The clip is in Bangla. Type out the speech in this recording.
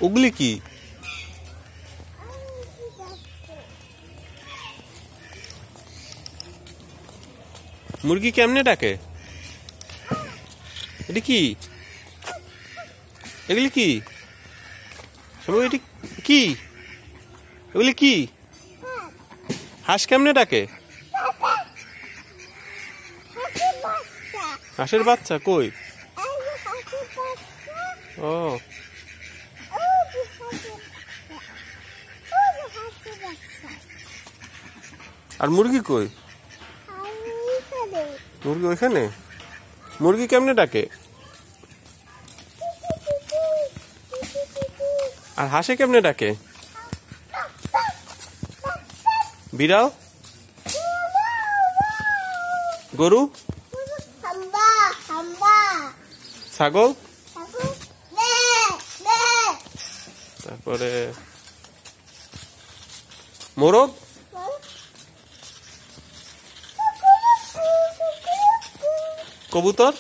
ওগুলি কি? মুরগি কেমনে ডাকে? এটা কি? এগুলি কি? এটি কি? এগুলি কি? হাঁস কেমনে ডাকে? হাঁসের বাচ্চা কই? ও, আর মুরগি কই? মুরগি ওইখানে। মুরগি কেমনে ডাকে? আর হাঁসে কেমনে ডাকে? বিড়াল, গরু, ছাগল, তারপরে মোরগ, কবুতর।